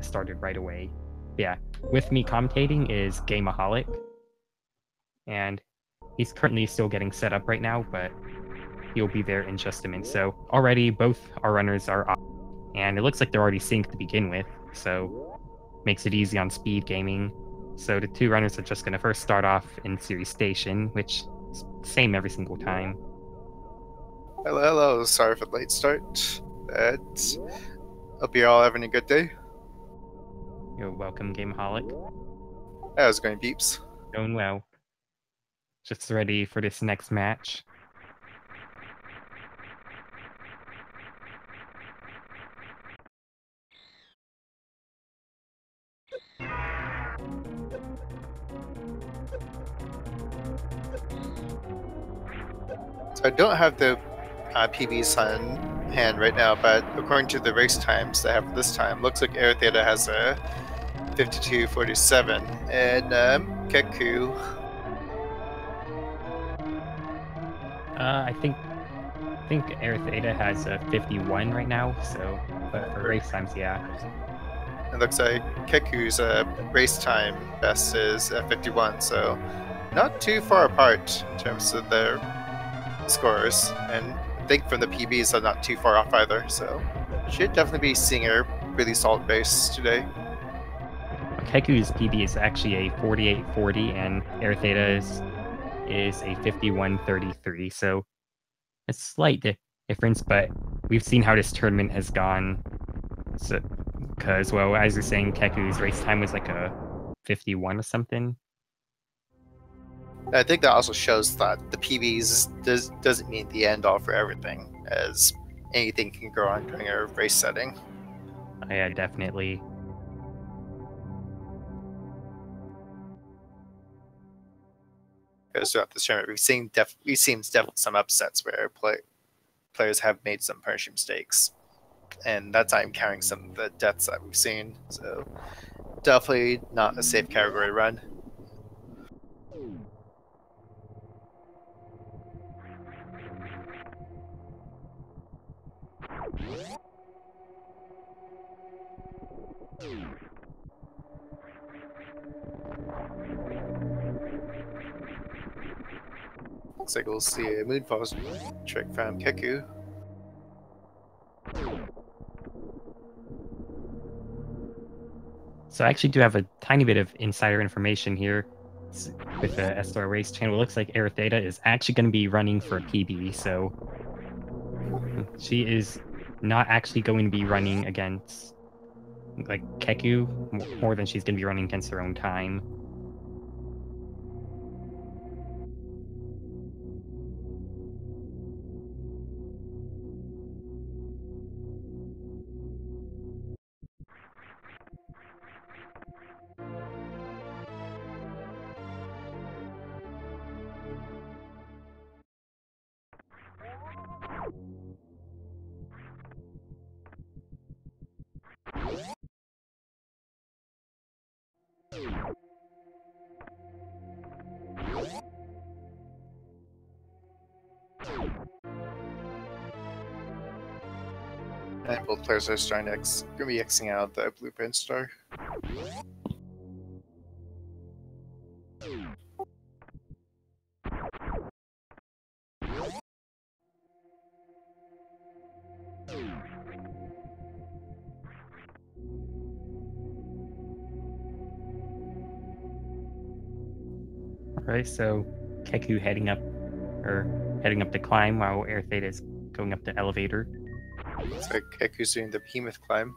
started right away. Yeah, with me commentating is Gameaholic, and he's currently still getting set up right now, but he'll be there in just a minute. So already both our runners are up, and it looks like they're already synced to begin with, so makes it easy on speed gaming. So the two runners are just going to first start off in Series Station, which is same every single time. Hello, hello. Sorry for the late start. But hope you're all having a good day. You're welcome, Gameaholic. How's it going, peeps? Going well. Just ready for this next match. So I don't have the PBs on hand right now, but according to the race times they have this time, looks like Aerytheta has a 52:47, and Keku. I think Aerytheta has a 51 right now, so but for race times, yeah. It looks like Keku's race time best is 51, so not too far apart in terms of their scores. And I think from the PBs are not too far off either, so should definitely be seeing a really solid race today. Keku's PB is actually a 48-40, and Aerytheta is a 51-33, so a slight difference, but we've seen how this tournament has gone. So, because, well, as you're saying, Keku's race time was like a 51 or something. I think that also shows that the PBs doesn't mean the end all for everything, as anything can go on during a race setting. Yeah, definitely. Because throughout this tournament, we've seen definitely some upsets where players have made some punishing mistakes, and that's not even counting some of the deaths that we've seen. So definitely not a safe category run. Looks like we'll see a Moonfall trick from Keku. So I actually do have a tiny bit of insider information here with the SR Race channel. It looks like Aerytheta is actually going to be running for a PB, so she is not actually going to be running against like Keku more than she's going to be running against her own time. And both players are starting to gonna be Xing out the Blueprint Star. Alright, so Keku heading up the climb while Aerytheta is going up the elevator. Looks like Keku's doing the Behemoth climb.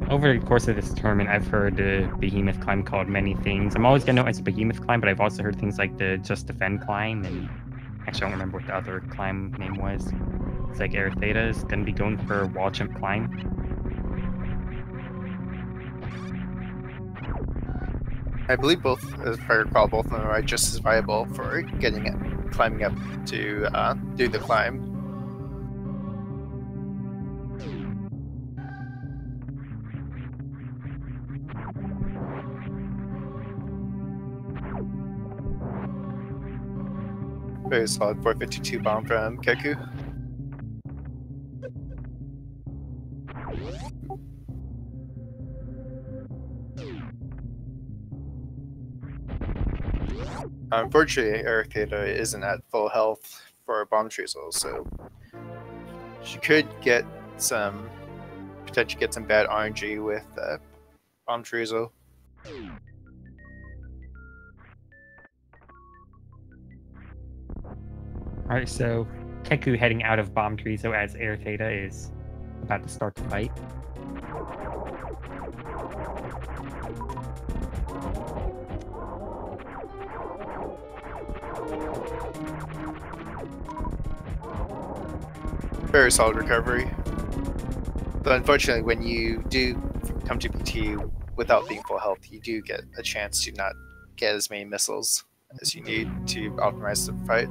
Over the course of this tournament, I've heard the Behemoth climb called many things. I'm always going to know it's a Behemoth climb, but I've also heard things like the Just Defend climb, and actually I don't remember what the other climb name was. It's like Aerytheta is going to be going for a wall jump climb. I believe both, as I recall, both of them are just as viable for climbing up to do the climb. Very solid 452 bomb from Keku. Unfortunately, Aerytheta isn't at full health for Bomb Treasel, so she could get some potentially get some bad RNG with Bomb Treasel. Alright, so Keku heading out of Bomb Treeso as Aerytheta is about to start the fight. Very solid recovery. But unfortunately, when you do come to PT without being full health, you do get a chance to not get as many missiles as you need to optimize the fight.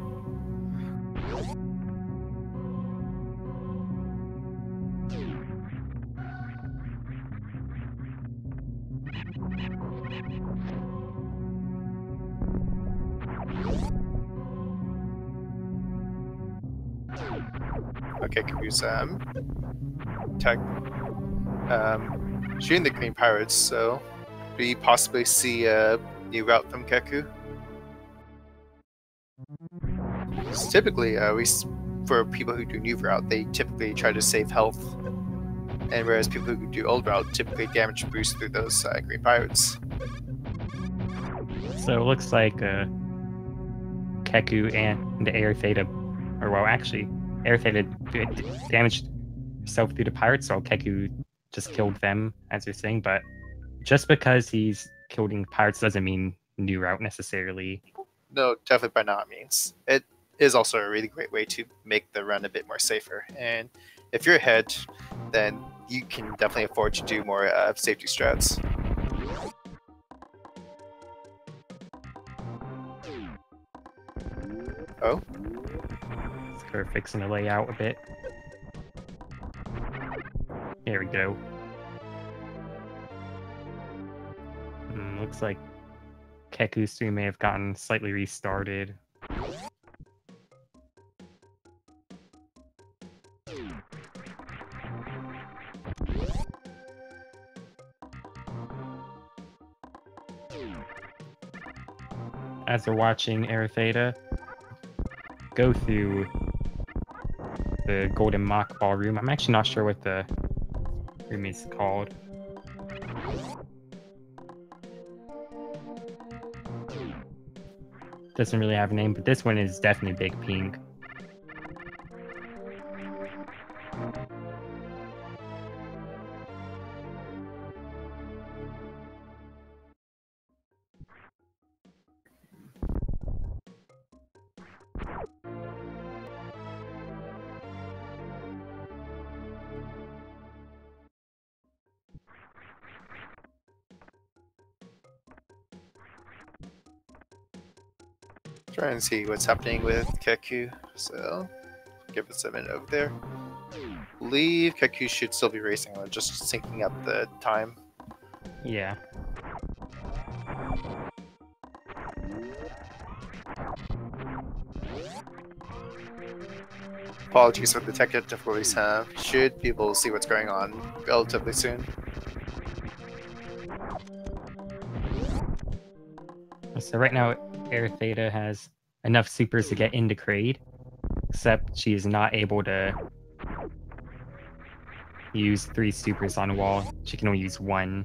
Okay, Keku's tech shooting the green pirates, so we possibly see a new route from Keku. So typically, for people who do new route, they typically try to save health, and whereas people who do old route typically damage boost through those green pirates. So it looks like Keku and the Aerytheta, or well, actually, Aerytheta damaged herself through the pirates, so Keku just killed them, as you're saying. But just because he's killing pirates doesn't mean new route necessarily. No, definitely by not means. It is also a really great way to make the run a bit more safer. And if you're ahead, then you can definitely afford to do more safety strats. Oh? We're fixing the layout a bit. There we go. Looks like Keku's stream may have gotten slightly restarted. As we're watching Aerytheta go through the Golden Mock Ballroom, I'm actually not sure what the room is called. Doesn't really have a name, but this one is definitely big pink. Try and see what's happening with Keku. So, give us a minute over there. I believe Keku should still be racing, or just syncing up the time. Yeah. Apologies for the tech difficulties. Should be able to see what's going on relatively soon. So right now, Aerytheta has enough supers to get into Kraid, except she is not able to use 3 supers on a wall. She can only use 1.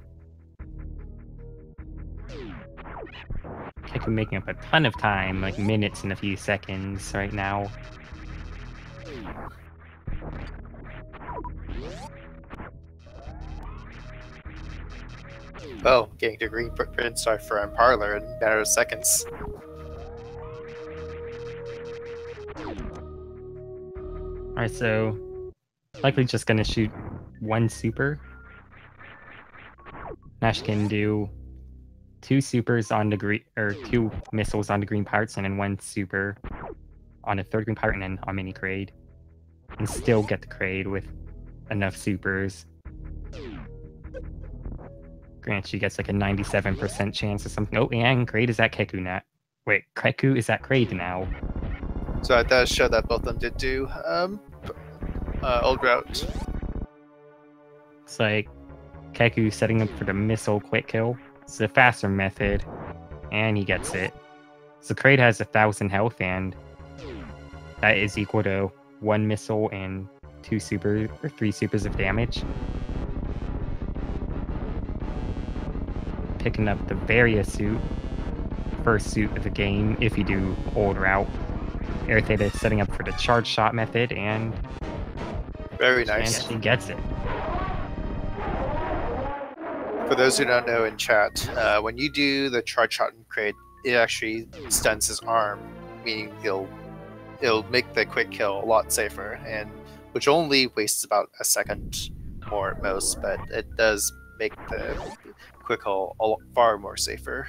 Keku making up a ton of time, like minutes and a few seconds right now. Oh, getting to green print star for Parlor in a matter of seconds. Alright, so likely just gonna shoot 1 super. Nash can do 2 supers on the green, or 2 missiles on the green pirates, and then 1 super on a 3rd green pirate, and then on mini Kraid, and still get the Kraid with enough supers. Grant, she gets like a 97% chance or something. Oh, and Kraid is at Keku now. Wait, Keku is at Kraid now. So that does show that both of them did do old route. Looks like Keku setting up for the missile quick kill. It's the faster method, and he gets it. So Kraid has 1,000 health, and that is equal to 1 missile and 3 supers of damage. Picking up the Varia suit, first suit of the game if you do old route. Aerytheta is setting up for the charge shot method, and very nice. And she gets it. For those who don't know in chat, when you do the charge shot in Kraid, it actually stuns his arm, meaning it'll make the quick kill a lot safer, and which only wastes about a second more at most, but it does make the quick kill far more safer.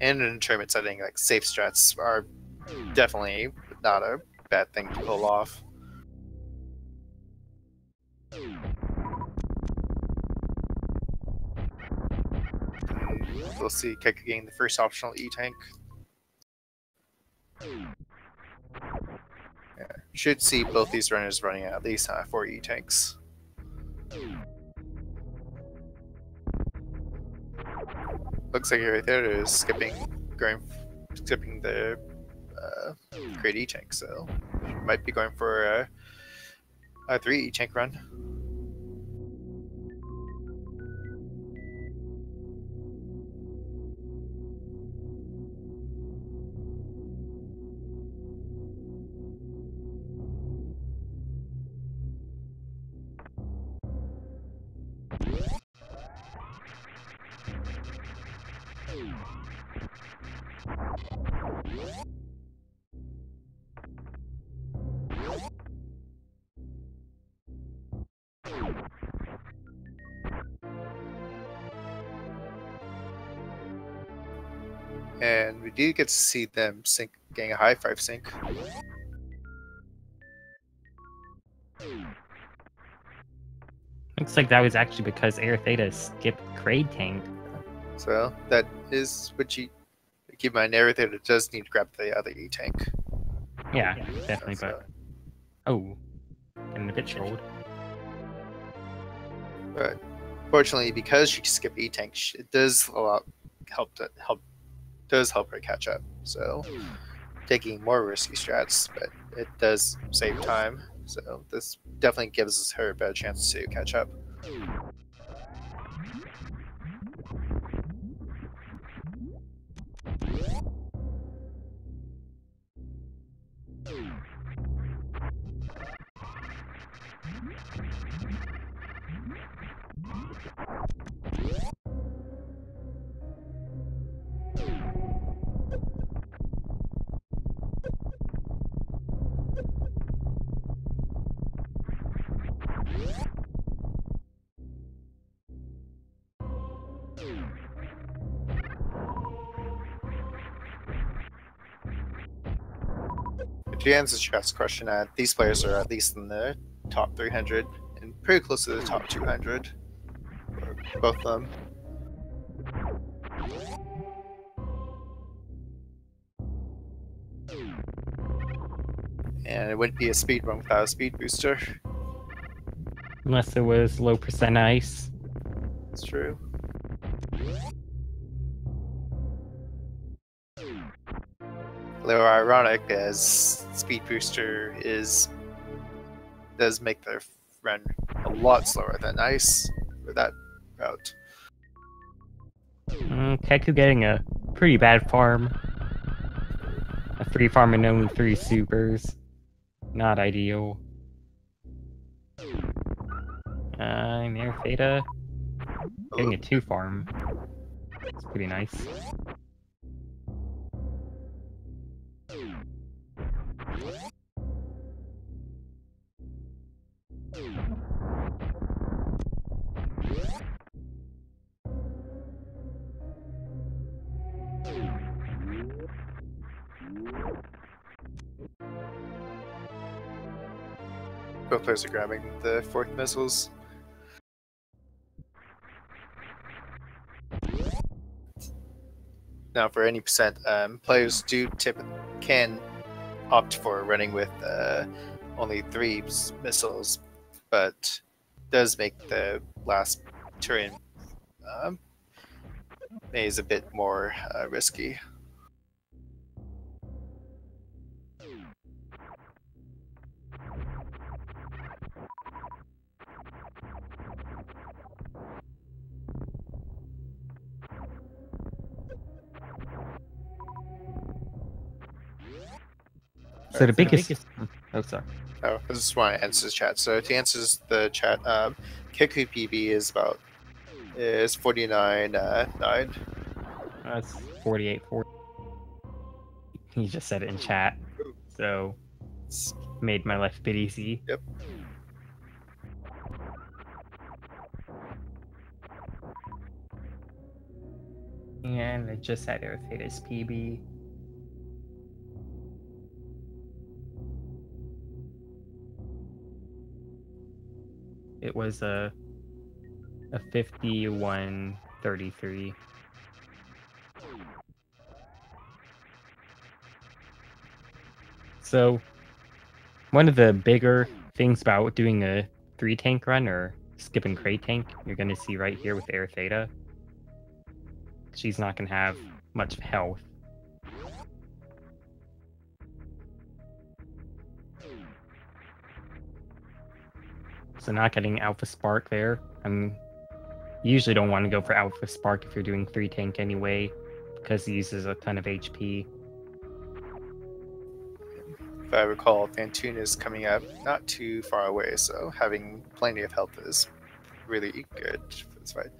And in tournament setting, like safe strats are definitely not a bad thing to pull off. We'll see Keku getting the first optional E-Tank. Yeah, should see both these runners running at least 4 E-Tanks. Looks like Aerytheta is skipping the Kraid E-Tank, so might be going for a 3 E-Tank run. And we do get to see them getting a high 5 sync. Looks like that was actually because Aerytheta skipped Kraid tank. So that is what you keep in mind. Aerytheta does need to grab the other E-Tank. Yeah, definitely, but... Oh, getting a bit trolled. But fortunately, because she skipped E-Tank, it does help her catch up. So taking more risky strats, but it does save time. So this definitely gives her a better chance to catch up. To answer Chat's question, these players are at least in the top 300 and pretty close to the top 200 for both of them. And it wouldn't be a speed run without a speed booster. Unless it was low percent ice. That's true. A little ironic as speed booster does make the run a lot slower than ice for that route. Keku getting a pretty bad farm. A 3 farm and only 3 supers. Not ideal. Aerytheta getting a 2 farm. It's pretty nice. Both players are grabbing the 4th missiles. Now, for any percent, players can opt for running with only 3 missiles, but does make the last turn maze a bit more risky. So the Alright, biggest... Oh, sorry. Oh, I just want to answer the chat. So to answer the chat, keku PB is 49 9. That's 48, 40. He just said it in chat, so made my life a bit easy. Yep. And I just had Aerytheta's PB. It was a 51-33. So one of the bigger things about doing a 3-tank run or skipping crate tank, you're going to see right here with Aerytheta. She's not going to have much health. So not getting Alpha Spark there. You usually don't want to go for Alpha Spark if you're doing 3-tank anyway, because it uses a ton of HP. If I recall, Fantoon is coming up not too far away, so having plenty of health is really good for this fight.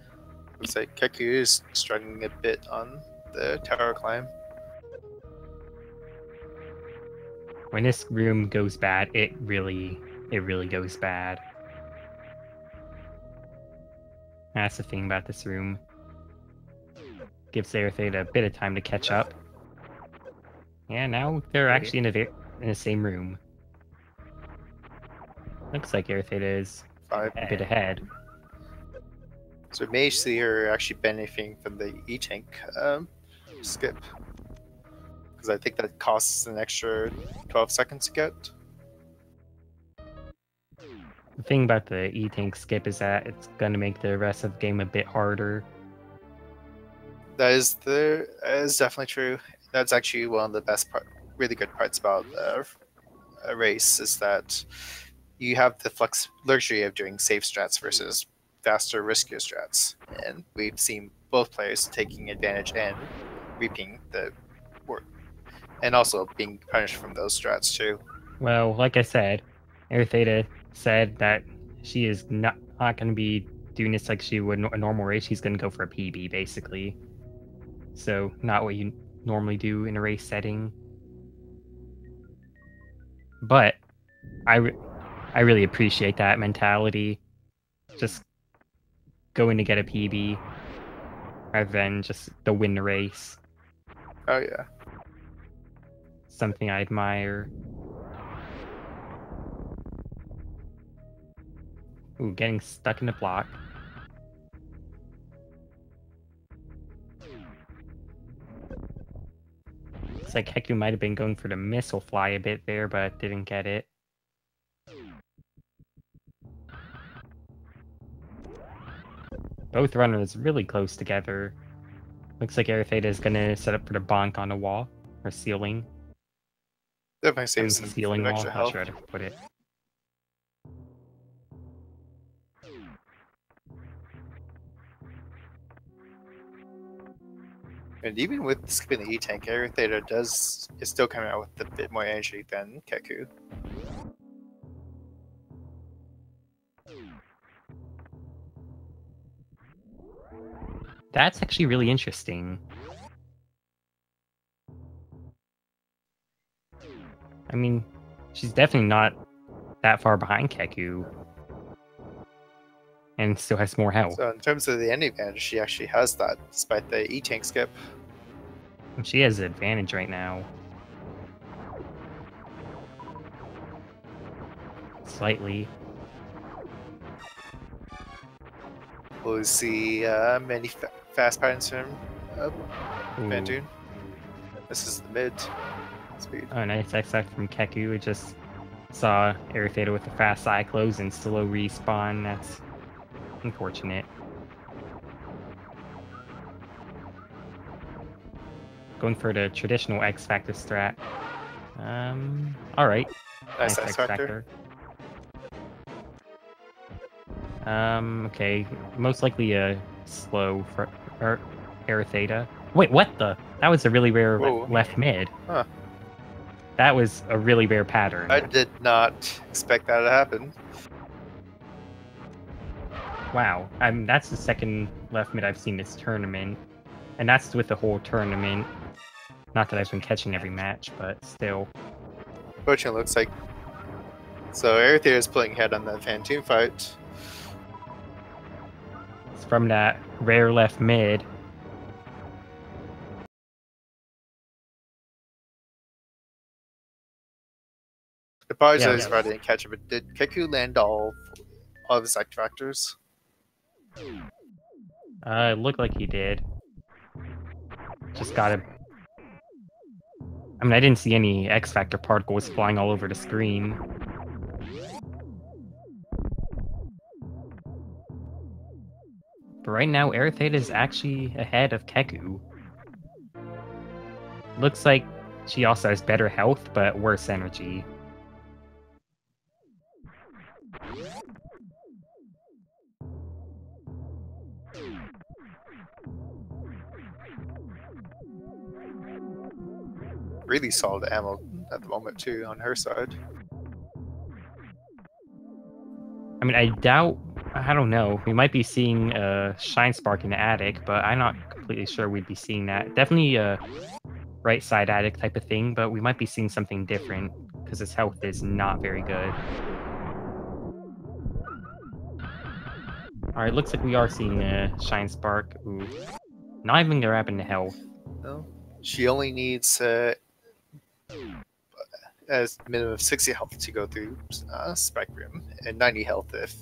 Looks like Keku is struggling a bit on the tower climb. When this room goes bad, it really goes bad. That's the thing about this room. Gives Aerytheta a bit of time to catch up. Yeah, now they're actually in the same room. Looks like Aerytheta is a bit ahead. So it may see her actually benefiting from the E-Tank skip. Because I think that costs an extra 12 seconds to get. The thing about the E-Tank skip is that it's going to make the rest of the game a bit harder. That is definitely true. That's actually one of the best really good parts about a race is that you have the luxury of doing safe strats versus faster, riskier strats. And we've seen both players taking advantage and reaping the work. And also being punished from those strats too. Well, like I said, Aerytheta said that she is not going to be doing this like she would a normal race. She's going to go for a PB, basically. So, not what you normally do in a race setting. But I really appreciate that mentality. Just going to get a PB rather than just to win the race. Oh yeah. Something I admire. Ooh, getting stuck in the block. Looks like Keku might have been going for the missile fly a bit there, but didn't get it. Both runners really close together. Looks like Aerytheta is gonna set up for the bonk on the wall or ceiling. Definitely saves the ceiling some wall. extra Not health. sure how to put it. And even with skipping the E-Tank, Aerytheta is still coming out with a bit more energy than Keku. That's actually really interesting. I mean, she's definitely not that far behind Keku. And still has more health. So in terms of the end advantage, she actually has that, despite the E-Tank skip. She has an advantage right now. Slightly. We'll see many fast patterns from Fantoon. This is the mid speed. Oh, nice XX from Keku. It just Saw Aerytheta with a fast eye close and slow respawn. That's unfortunate. Going for the traditional X Factor strat. Alright. Nice Nice X Factor. Okay. Most likely a slow for Aerytheta. Wait, what the? That was a really rare Whoa. left mid. Huh. That was a really rare pattern. I did not expect that to happen. Wow. That's the second left mid I've seen this tournament. And that's with the whole tournament. Not that I've been catching every match, but still. Fortunately, looks like... So Aerytheta is pulling ahead on the Phantom fight. It's from that rare left mid. Apologize if I didn't catch it, but did Keku land all of his X Factors? It looked like he did. Just gotta... I mean, I didn't see any X Factor particles flying all over the screen. But right now, Aerytheta is actually ahead of Keku. Looks like she also has better health, but worse energy. Really solid ammo at the moment, too, on her side. I mean, I don't know. We might be seeing a Shine Spark in the attic, but I'm not completely sure we'd be seeing that. Definitely a right side attic type of thing, but we might be seeing something different because his health is not very good. Alright, looks like we are seeing a Shine Spark. Ooh. Not even grabbing the health. No. She only needs as minimum of 60 health to go through Spectrum, and 90 health if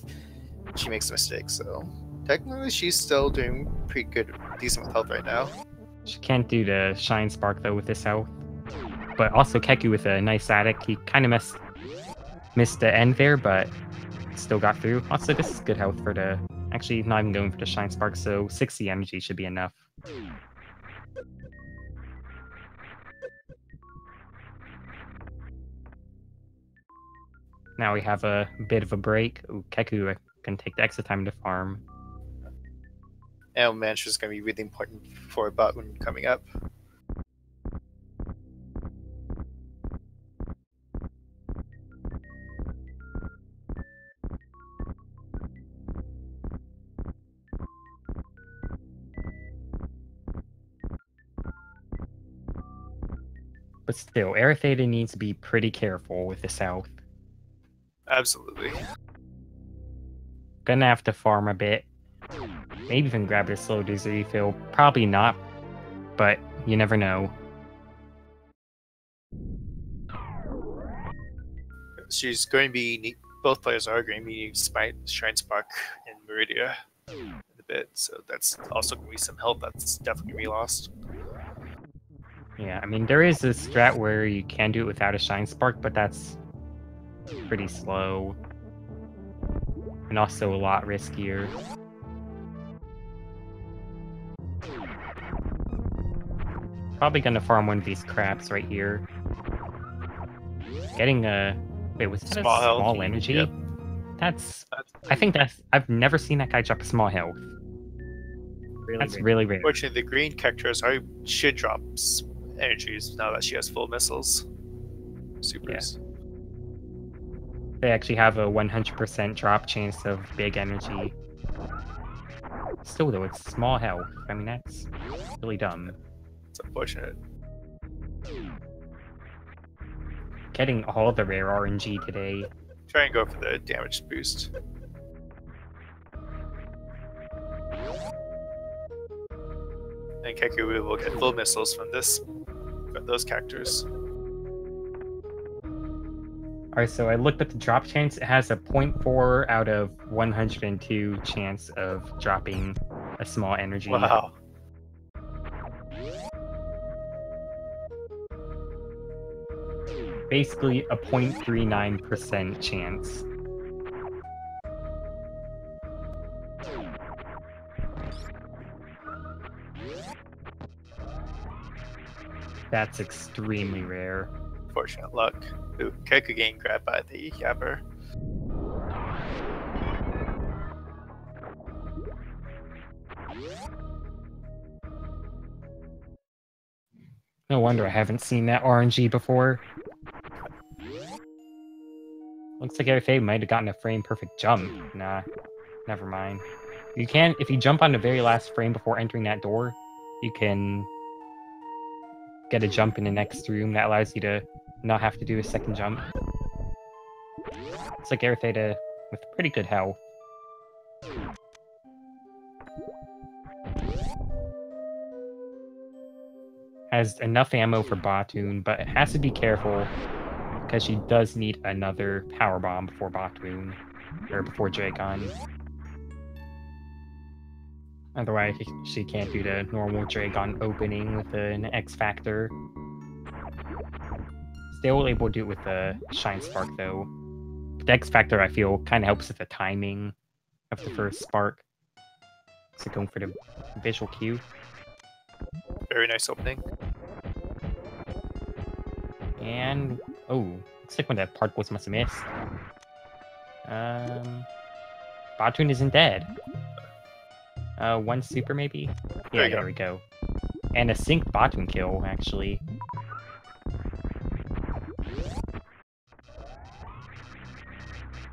she makes a mistake, so technically she's still doing pretty good, decent with health right now. She can't do the Shine Spark though with this health. But also Keku with a nice attic. He kind of missed the end there, but still got through. Also, this is good health for the... Actually, not even going for the Shine Spark, so 60 energy should be enough. Now we have a bit of a break. Ooh, Keku can take the extra time to farm. And management is going to be really important for bot when coming up. But still, Aerytheta needs to be pretty careful with this health. Absolutely. Gonna have to farm a bit. Maybe even grab a slow dizzy refill. Probably not, but you never know. She's going to be... Both players are going to be Shrine Spark and Meridia in a bit, so that's also going to be some health that's definitely going to be lost. Yeah, I mean, there is a strat where you can do it without a Shine Spark, but that's pretty slow. And also a lot riskier. Probably gonna farm one of these crabs right here. Getting a... Wait, was that Small a health. small energy? Yep. I think that's... I've never seen that guy drop a small health. That's really rare. Fortunately, the green characters should drop energies now that she has full missiles. Supers. Yeah. They actually have a 100% drop chance of big energy. Still though, it's small health. I mean, that's really dumb. It's unfortunate. Getting all the rare RNG today. Try and go for the damage boost. And Keku will get full missiles from those characters. Alright, so I looked at the drop chance. It has a 0.4 out of 102 chance of dropping a small energy. Wow. basically a 0.39% chance. That's extremely rare. Fortunate luck. Ooh, keku getting grabbed by the Yapper. No wonder I haven't seen that RNG before. Looks like Aerytheta might have gotten a frame-perfect jump. Nah, never mind. You can, if you jump on the very last frame before entering that door, you can get a jump in the next room that allows you to not have to do a second jump. It's like Aerytheta with pretty good health. Has enough ammo for Batoon, but it has to be careful because she does need another power bomb before Batoon, or before Dragon. Otherwise, she can't do the normal Dragon opening with an X Factor. Still able to do it with the Shine Spark, though. But the X Factor, I feel, kind of helps with the timing of the first spark. So going for the visual cue. Very nice opening. And, oh, looks like one of the particles must have missed. Batoon isn't dead. One super maybe? Yeah, there we go. And a synced Batoon kill, actually.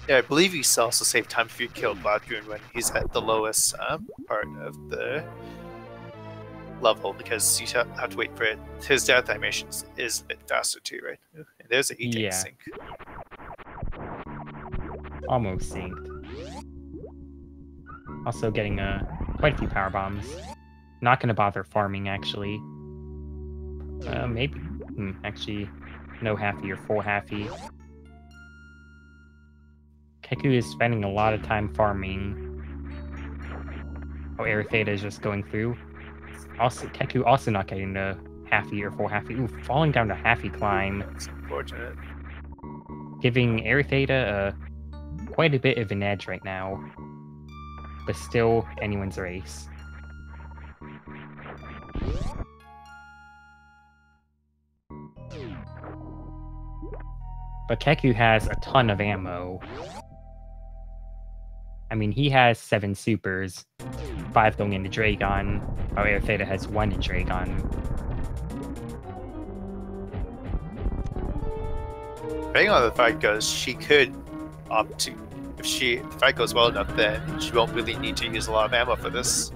Yeah, I believe you also save time if you kill Batoon when he's at the lowest part of the level, because you have to wait for it. His death animation is a bit faster too, right? And there's a heat sync. Almost synced. Also getting quite a few power bombs. Not gonna bother farming, actually. Maybe. Actually, no halfy or full halfy. Keku is spending a lot of time farming. Oh, Aerytheta is just going through. Also, Keku also not getting the halfy or full halfy. Ooh, falling down the halfy climb. That's unfortunate. Giving Aerytheta quite a bit of an edge right now. But still anyone's race. But Keku has a ton of ammo. I mean, he has 7 supers, 5 going into Dragon, while Aerytheta has 1 in Dragon. Depending on the fight goes, she could opt to. If the fight goes well enough, then she won't really need to use a lot of ammo for this.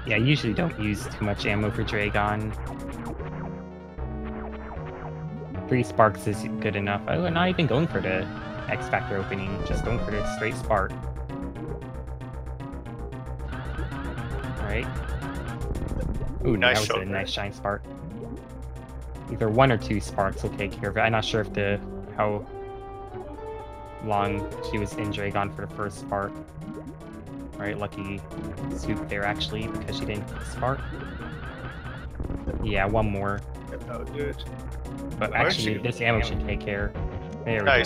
Yeah, I usually don't use too much ammo for Dragon. 3 sparks is good enough. Oh, not even going for the X Factor opening, just going for the straight spark. Alright. Ooh, nice that was a nice shine spark. Either 1 or 2 sparks will take care of it. I'm not sure if how long she was in Dragon for the first spark. Alright, lucky swoop there actually, because she didn't spark. Yeah, 1 more. Yep, that would do it. But actually, this ammo should take care. There we go.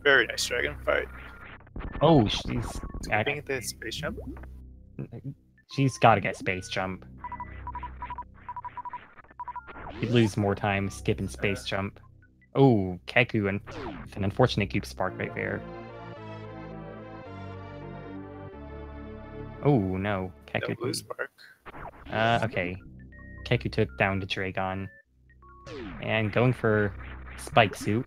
Very nice dragon fight. Oh, she's getting the space jump. She's got to get space jump. You'd lose more time skipping space jump. Oh, Keku and an unfortunate goop spark right there. Oh no, Keku. No blue spark. Okay. Keku took down the Dragon. And going for spike suit.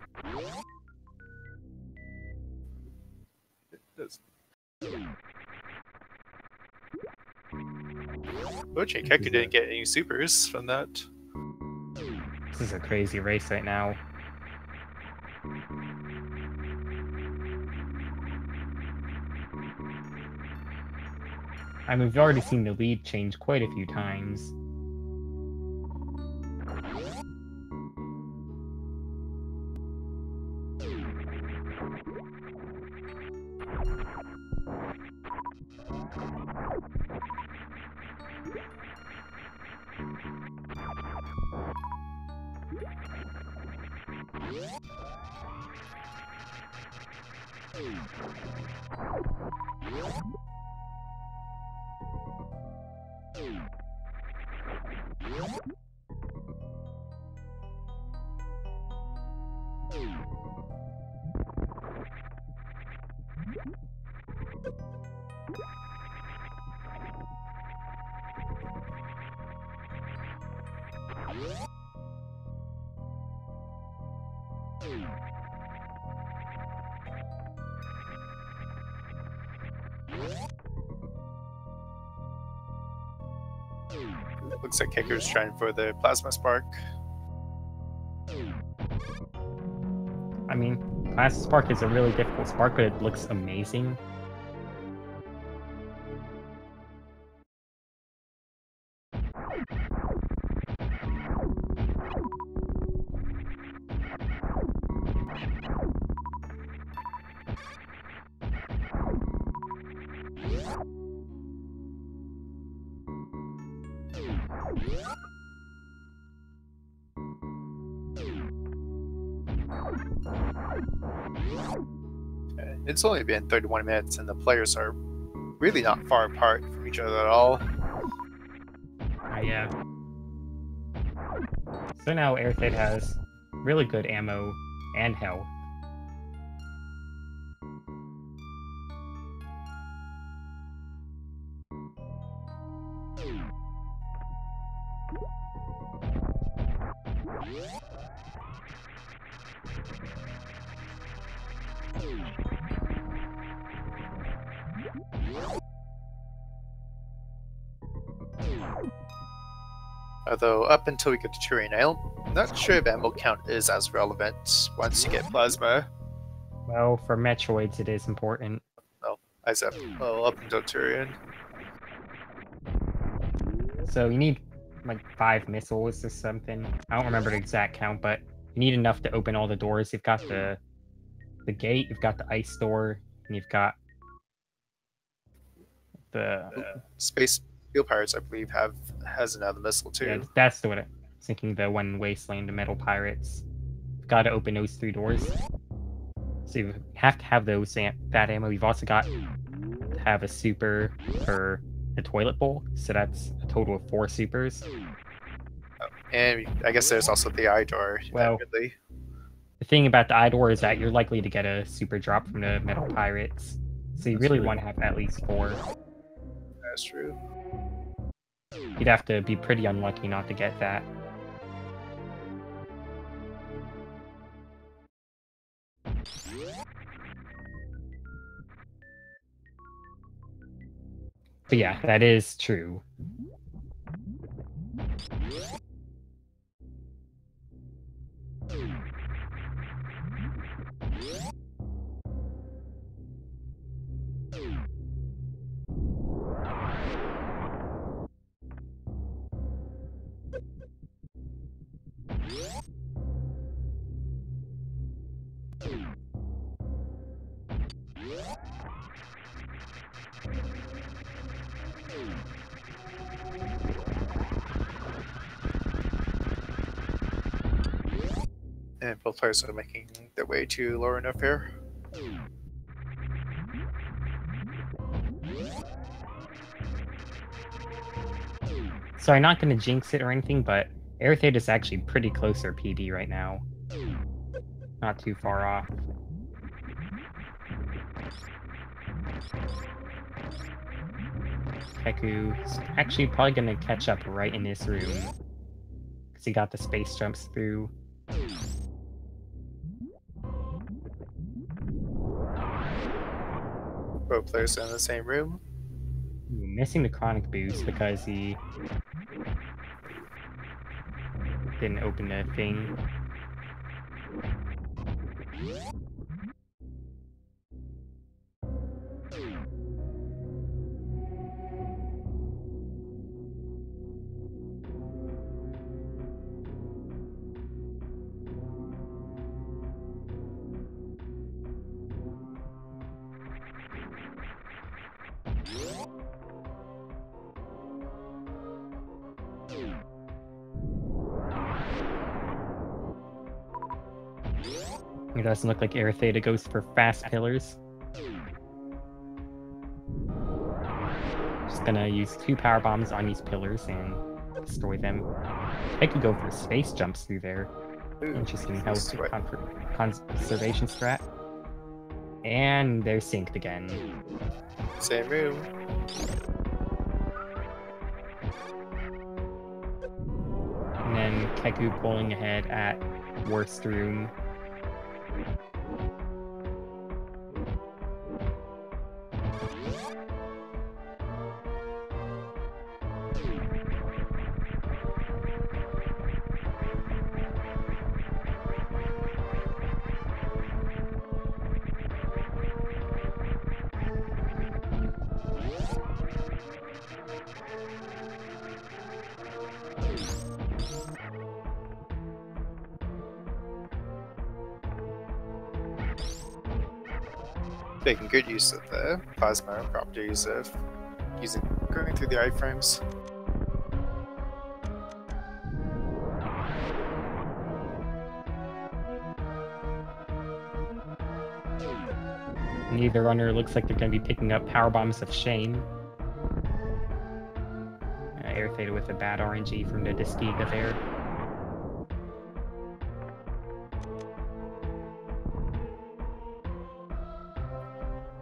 Fortunately, Keku didn't get any supers from that. This is a crazy race right now. I mean, we've already seen the lead change quite a few times. Looks like Keku's trying for the plasma spark. I mean, Plasma Spark is a really difficult spark, but it looks amazing. It's only been 31 minutes, and the players are really not far apart from each other at all. Yeah. So now Aerytheta has really good ammo and health. Although, up until we get to Turing, I'm not sure if ammo count is as relevant once you get plasma. Well, for Metroids, it is important. Well, I said, well, up until Turing. So you need like 5 missiles or something. I don't remember the exact count, but you need enough to open all the doors. You've got the gate, you've got the ice door, and you've got the Space Steel Pirates, I believe, has another missile too. yeah, that's what I was thinking. The one Wasteland, the Metal Pirates. You've got to open those 3 doors. So you have to have those that ammo. You've also got to have a super for the toilet bowl. So that's a total of 4 supers. And I guess there's also the eye door. Well, really. The thing about the eye door is that you're likely to get a super drop from the Metal Pirates. So you really want to have at least 4. That's true. You'd have to be pretty unlucky not to get that. But yeah, that is true. And both players are making their way to lower enough here. So I'm not going to jinx it or anything, but Aerytheta is actually pretty close to PD right now. Not too far off. Keku's actually probably going to catch up right in this room. Because he got the space jumps through. Both players in the same room. Missing the chronic boost because he didn't open the thing. It doesn't look like Aerytheta goes for fast pillars. gonna use 2 power bombs on these pillars and destroy them. I could go for space jumps through there. Ooh, Interesting health sweat. conservation strat. And they're synced again. Same room. And then Keku pulling ahead at worst room. Making good use of the plasma properties of going through the iframes. Neither runner looks like they're going to be picking up power bombs of shame. Aerytheta with a bad RNG from the Distiga there.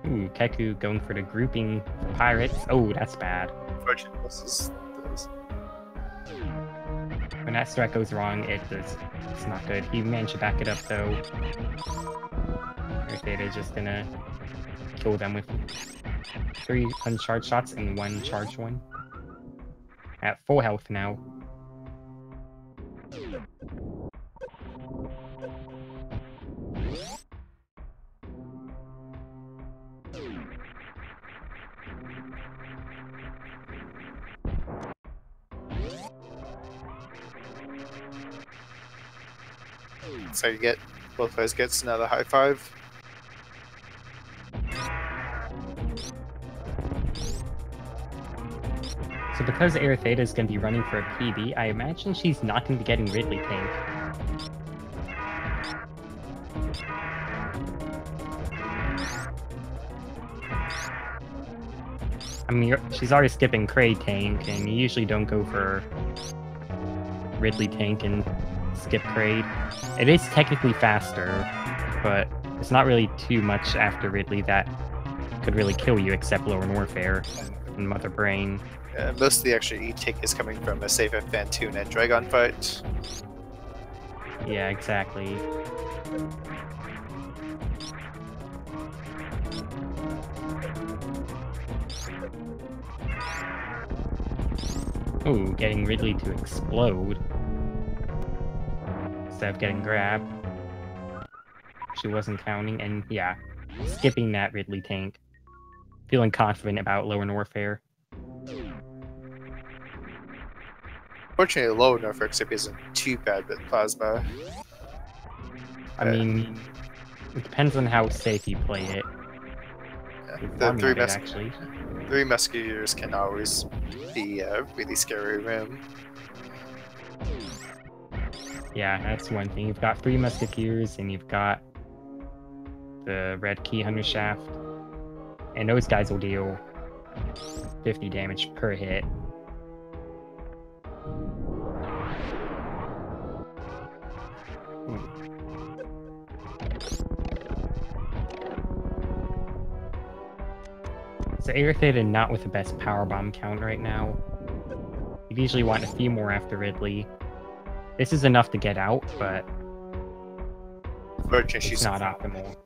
Ooh, Keku going for the grouping for pirates. Oh, that's bad. Unfortunately, this is those. When that strat goes wrong, it's not good. He managed to back it up though. Aerytheta just gonna kill them with 3 uncharged shots and 1 charged one. At full health now. So you get both players gets another high five. So because Aerytheta is going to be running for a PB, I imagine she's not going to be getting Ridley tank. I mean, she's already skipping Kraid tank, and you usually don't go for Ridley tank and skip Kraid. It is technically faster, but it's not really too much after Ridley that could really kill you except Lower Warfare and Mother Brain. Most of the extra E-tick is coming from a safe Fantoon and Dragon fight. Yeah, exactly. Ooh, getting Ridley to explode instead of getting grabbed. She wasn't counting, and yeah, skipping that Ridley tank. Feeling confident about Lower Warfare. Fortunately, low Norfolk Sip isn't too bad with plasma. I mean, it depends on how safe you play it. The Actually. 3 Musketeers can always be a really scary room. Yeah, that's one thing. You've got 3 Musketeers, and you've got the Red Key Hunter Shaft. And those guys will deal 50 damage per hit. So Aerytheta not with the best power bomb count right now. You'd usually want a few more after Ridley. This is enough to get out, but it's not optimal.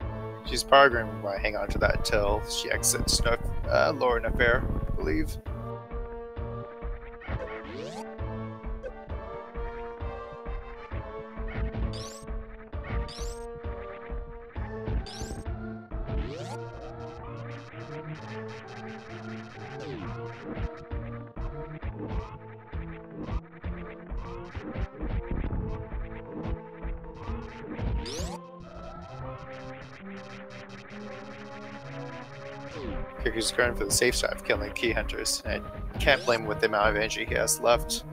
She's probably going to want to hang on to that until she exits Lauren Affair, I believe. Kiku's going for the safe side of killing key hunters, and I can't blame him with the amount of energy he has left.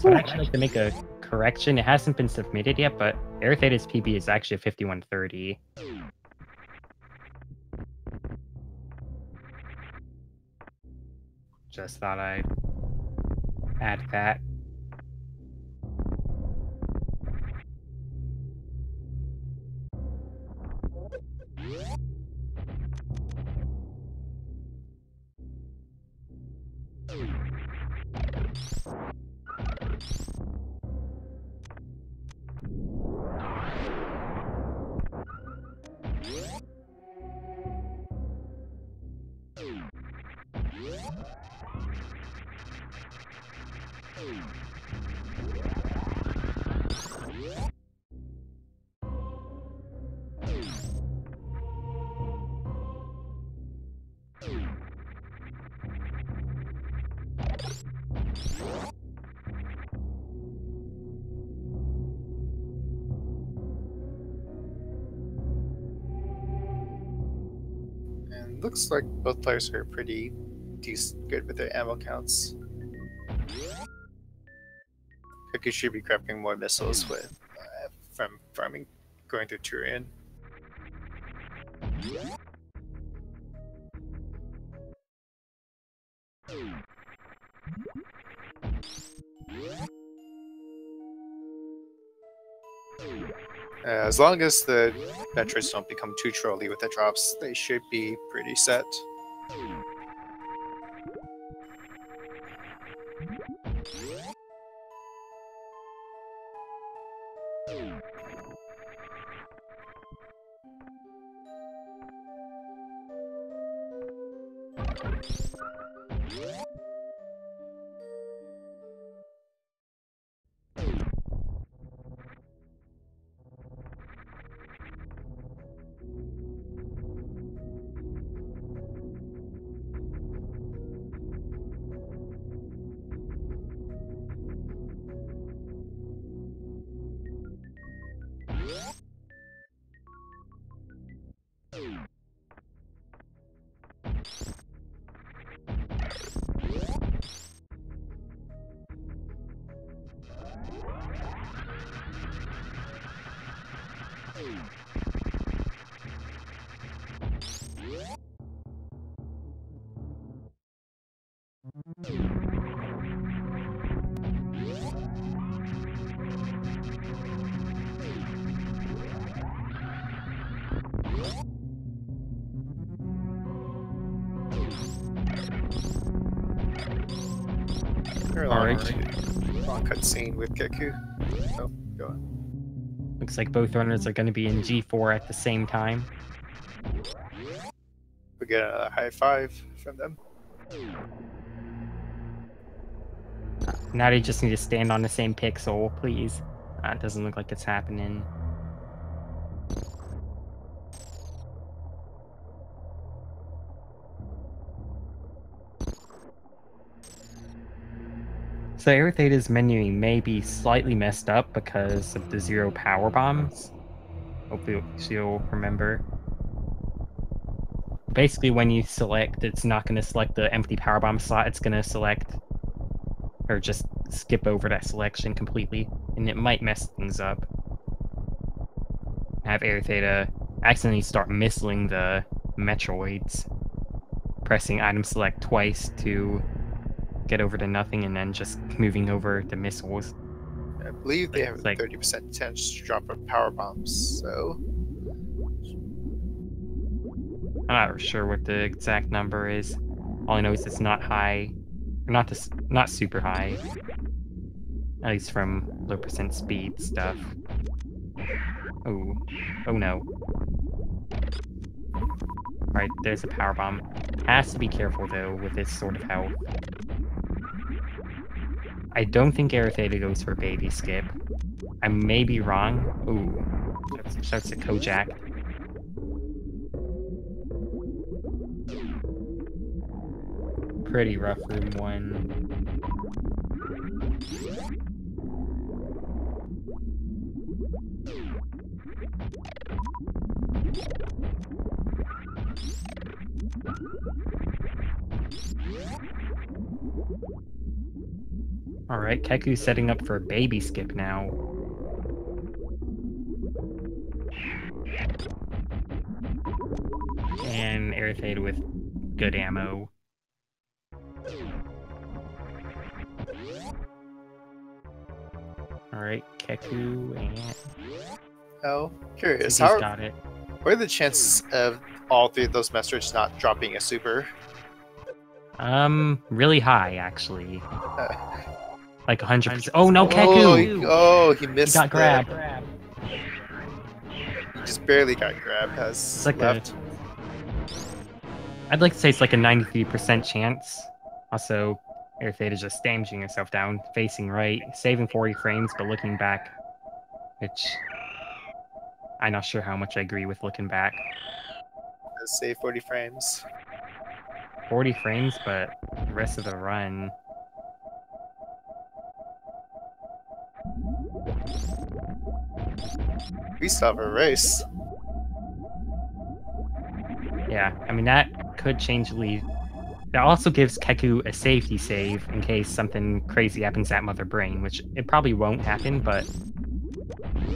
So I'd actually like to make a correction. It hasn't been submitted yet, but Aerytheta's PB is actually 5130. Just thought I'd add that. And looks like both players are pretty good with their ammo counts. Keku should be grabbing more missiles with from farming, going through Turian. As long as the Metroids don't become too trolly with the drops, they should be pretty set. Alright. Long cutscene with Keku. Oh, go on. Looks like both runners are going to be in G4 at the same time. We get a high five from them. Now they just need to stand on the same pixel, please. It doesn't look like it's happening. So Aerytheta's menuing may be slightly messed up because of the 0 power bombs. Hopefully she'll remember. Basically, when you select, it's not going to select the empty power bomb slot. It's going to select, or just skip over that selection completely, and it might mess things up. Have Aerytheta accidentally start missiling the Metroids, pressing item select twice to get over to nothing, and then just moving over the missiles. I believe they have a 30% chance to drop a power bombs, so I'm not sure what the exact number is. All I know is it's not high, or not super high. At least from low percent speed stuff. Oh no. Alright, there's a power bomb. Has to be careful though with this sort of health. I don't think Aerytheta goes for baby skip. I may be wrong. Ooh. Starts a Kojak. Pretty rough room 1. Alright, Keku's setting up for a baby skip now. And Aerytheta with good ammo. Alright, Keku and Oh, curious. he's got it. What are the chances of all three of those Metroids not dropping a super? Really high actually. Like 100%. Oh no, Oh, Keku! he missed. He got grabbed. He just barely got grabbed. Has Like left. I'd like to say it's like a 93% chance. Also, Aerytheta just damaging herself down, facing right, saving 40 frames, but looking back, which I'm not sure how much I agree with looking back. Let's say 40 frames. 40 frames, but the rest of the run. We still have a race. Yeah, I mean, that could change the lead. That also gives Keku a safety save in case something crazy happens at Mother Brain, which it probably won't happen, but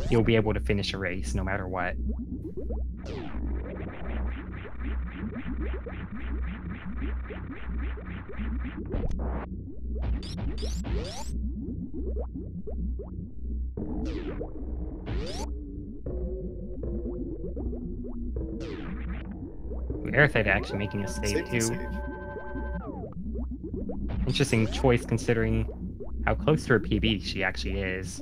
you'll be able to finish a race no matter what. Aerytheta actually making a save Safety too. save. Interesting choice considering how close to her PB she actually is.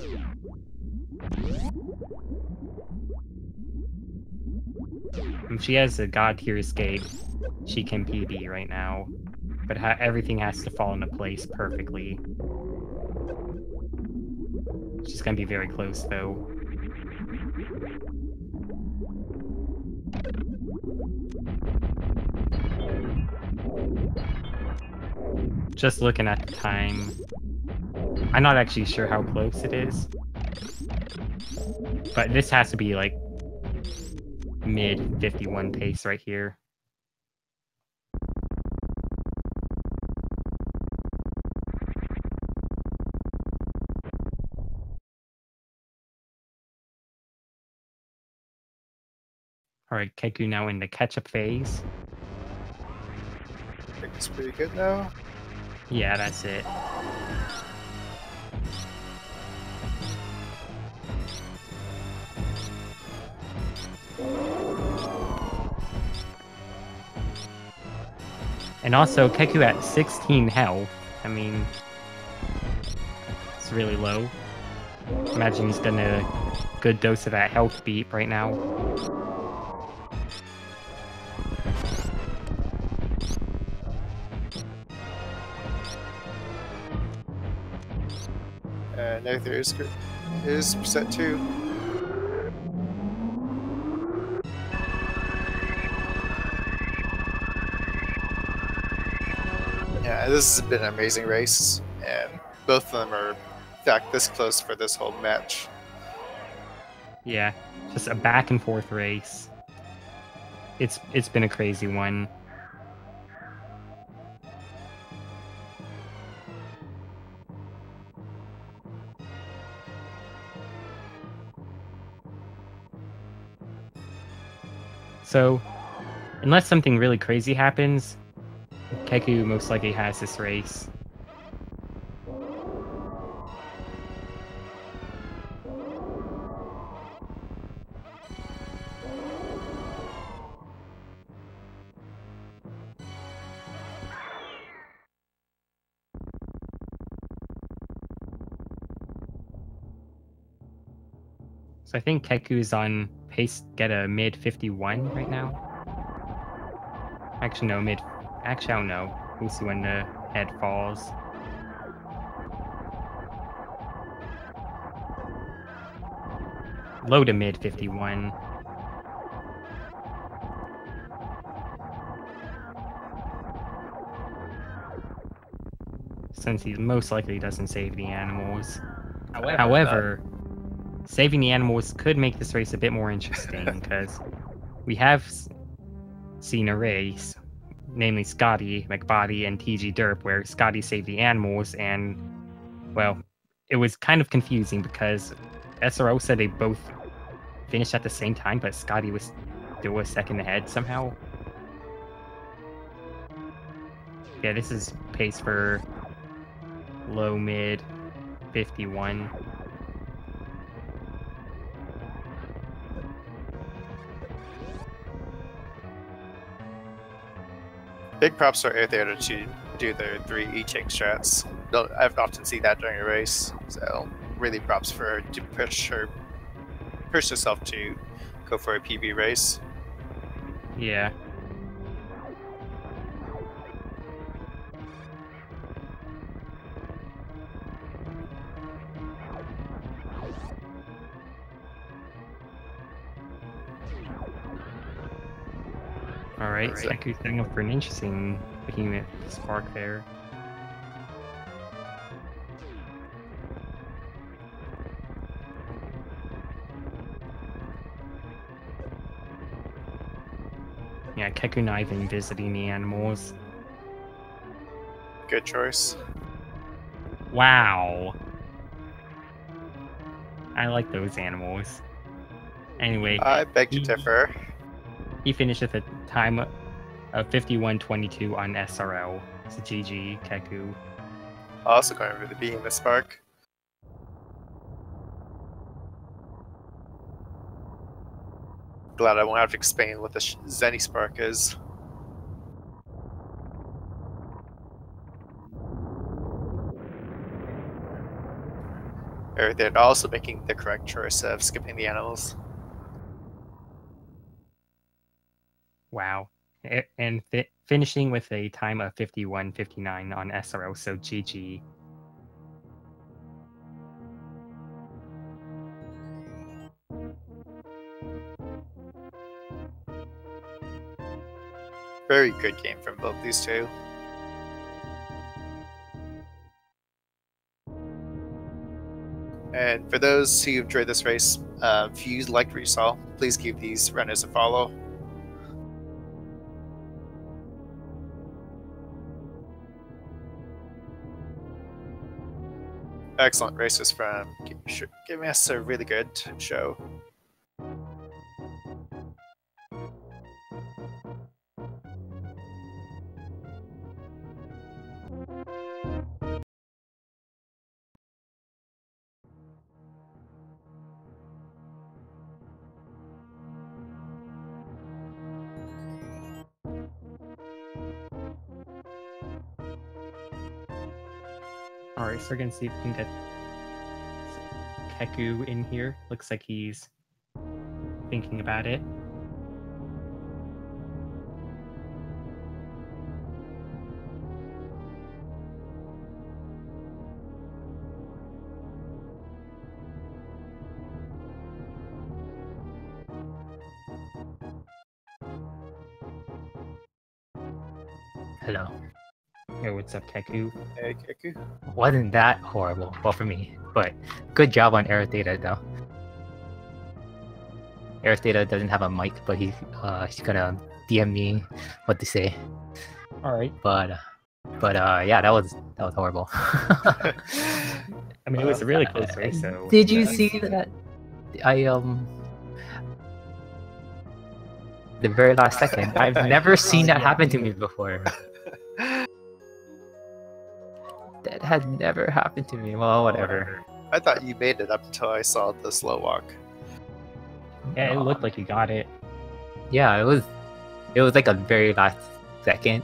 If she has a god tier escape, she can PB right now. But everything has to fall into place perfectly. She's gonna be very close though. Just looking at the time, I'm not actually sure how close it is. But this has to be like mid 51 pace right here. Alright, Keku now in the catch-up phase. I think it's pretty good now. Yeah, that's it. And also, Keku at 16 health. I mean, it's really low. Imagine he's getting a good dose of that health beat right now. Now there's set 2. Yeah, this has been an amazing race, and both of them are, in fact, this close for this whole match. Yeah, just a back and forth race. It's been a crazy one. So, unless something really crazy happens, Keku most likely has this race. So I think Keku is on pace to get a mid 51 right now. Actually, no, Actually, I don't know. We'll see when the head falls. Low to mid 51. Since he most likely doesn't save the animals. However, saving the animals could make this race a bit more interesting because we have seen a race, namely Scotty, McBody, and TG Derp, where Scotty saved the animals and Well, it was kind of confusing because SRO said they both finished at the same time, but Scotty was still a second ahead somehow. Yeah, this is pace for low mid 51. Big props for Aerytheta to do their 3 e-tank strats. I've often seen that during a race, so really props for her to push herself to go for a PB race. Yeah. Alright, Keku's setting up for an interesting behemoth spark there. Yeah, Keku not even visiting the animals. Good choice. Wow. I like those animals. Anyway, I beg to differ. He finished with a time of 51:22 on SRL. So GG, Keku. Also going for the behemoth spark. Glad I won't have to explain what the Zenny spark is. They're also making the correct choice of skipping the animals. Wow. And finishing with a time of 51:59 on SRL, so GG. Very good game from both these two. And for those who enjoyed this race, if you liked what you saw, please give these runners a follow. Excellent races from giving us a really good show. Alright, so we're gonna see if we can get Keku in here. Looks like he's thinking about it. Hello. Hey, what's up, Keku? Hey, Keku. Wasn't that horrible? Well, for me, but good job on Aerytheta though. Aerytheta doesn't have a mic, but he's gonna DM me what to say. Alright. But yeah, that was horrible. I mean, it was a really close race, so... Did you see that? The very last second. I've never seen that happen to me before. That had never happened to me. Well, whatever. I thought you made it up until I saw the slow walk. Yeah, it looked like you got it. Yeah, it was like a very last second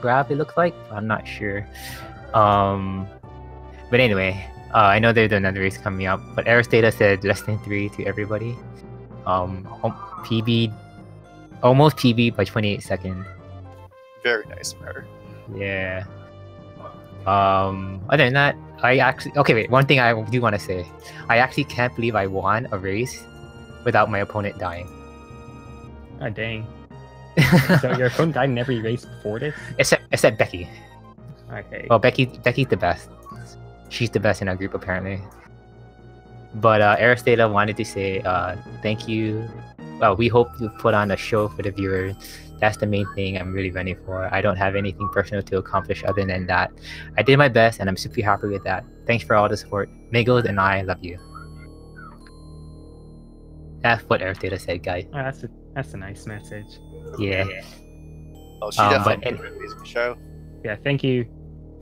grab, it looked like. I'm not sure. But anyway, I know there's another race coming up, but Aerytheta said less than 3 to everybody. PB, almost PB by 28 seconds. Very nice for her. Yeah. Other than that, wait, one thing I do want to say. I actually can't believe I won a race without my opponent dying. Oh, dang. So your opponent died in every race before this? Except Becky. Okay. Well, Becky's the best. She's the best in our group, apparently. But Aerytheta wanted to say thank you. Well, we hope you put on a show for the viewers That's the main thing I'm really running for. I don't have anything personal to accomplish other than that. I did my best, and I'm super happy with that. Thanks for all the support. Migos and I love you. That's what Aerytheta said, guys. Oh, that's a nice message. Yeah. Well, she but definitely did a music show. Yeah, thank you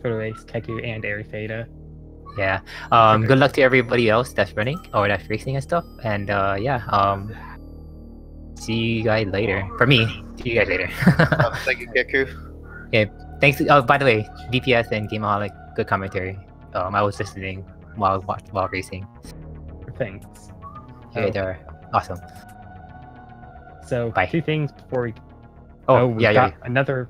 for the race, Keku and Aerytheta. Yeah. Good luck to everybody else that's running or that's racing and stuff. And yeah. See you guys later. For me, see you guys later. Thank you, Keku. Yeah. Thanks. Oh, by the way, DPS and Gameaholic, good commentary. I was listening while racing. Thanks. You guys are awesome. So Bye. 2 things before we. We got another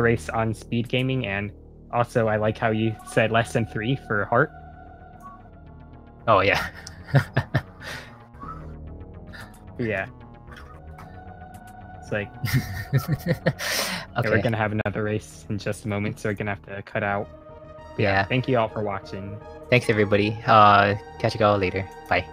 race on speed gaming, and also I like how you said less than 3 for heart. Oh yeah. Yeah. It's like Okay. yeah, we're gonna have another race in just a moment, so we're gonna have to cut out. But Yeah. Thank you all for watching. Thanks everybody. Catch you all later. Bye.